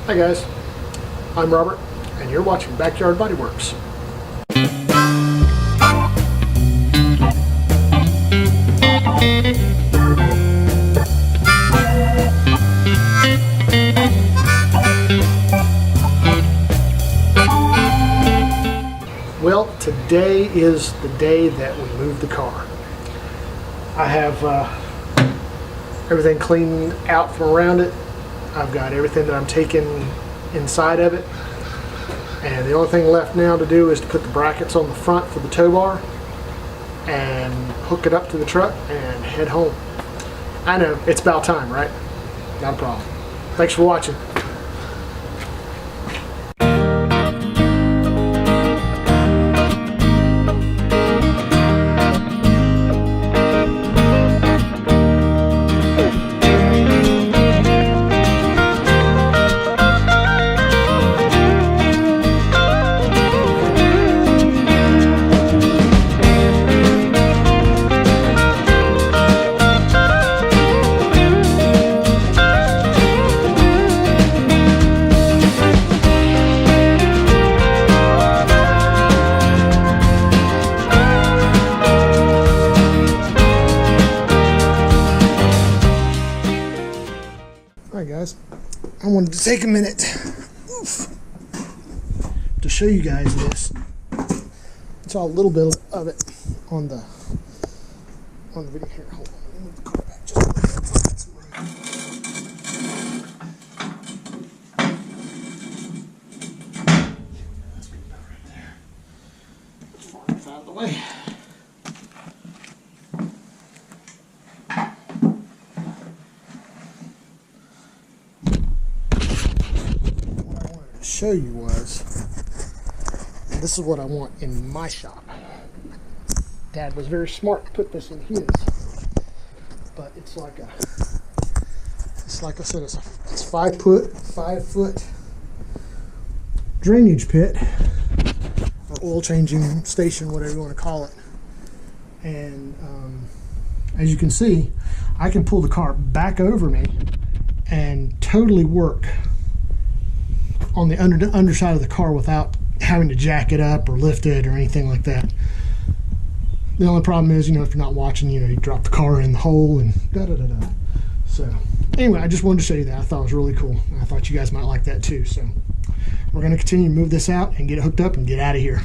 Hi guys, I'm Robert and you're watching Backyard Bodyworks. Well, today is the day that we move the car. I have everything cleaned out from around it. I've got everything that I'm taking inside of it. And the only thing left now to do is to put the brackets on the front for the tow bar and hook it up to the truck and head home. I know, it's about time, right? Not a problem. Thanks for watching. Alright guys, I wanted to take a minute to show you guys this. I saw a little bit of it on the video here. Hold on, let me move the car back just a little bit. Find some room. That's good about right there. As far enough out of the way. Show you was, this is what I want in my shop. Dad was very smart to put this in his, but it's like I said, it's 5 foot drainage pit or oil changing station, whatever you want to call it. And as you can see, I can pull the car back over me and totally work on the underside of the car without having to jack it up or lift it or anything like that. The only problem is, if you're not watching, you drop the car in the hole and da-da-da-da. So anyway, I just wanted to show you that. I thought it was really cool. I thought you guys might like that too. So we're going to continue to move this out and get it hooked up and get out of here.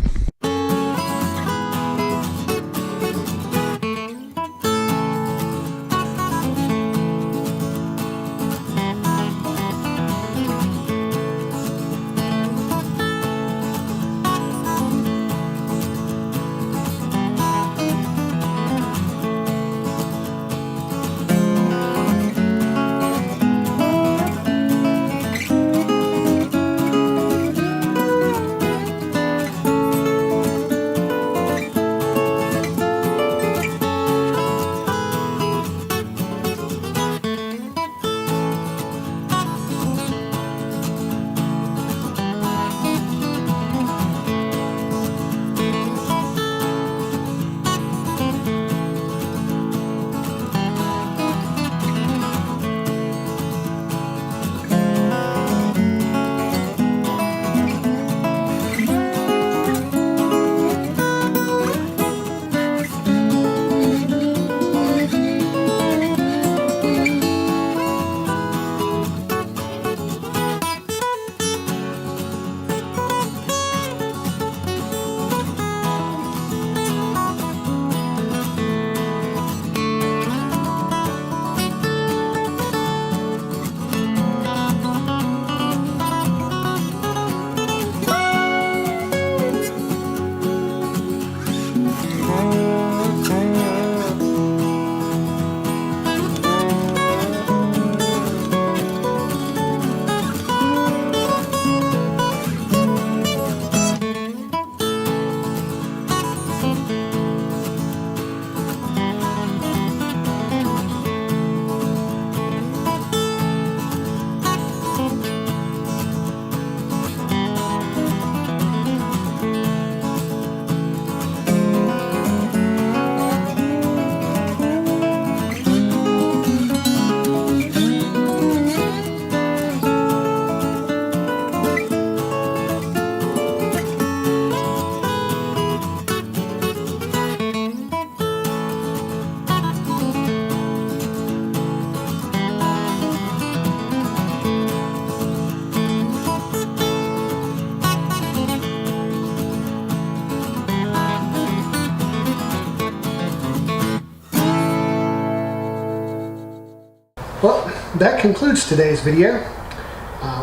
that concludes today's video.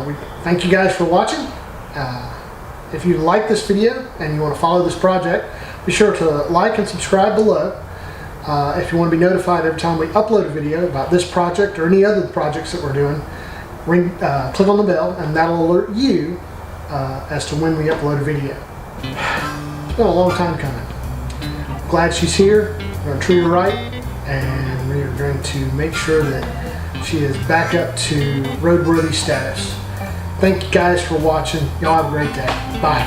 We thank you guys for watching. If you like this video and you want to follow this project, be sure to like and subscribe below. If you want to be notified every time we upload a video about this project or any other projects that we're doing, click on the bell and that'll alert you as to when we upload a video. It's been a long time coming. Glad she's here. We're going to treat her right, and we are going to make sure that she is back up to roadworthy status. Thank you guys for watching. Y'all have a great day. Bye.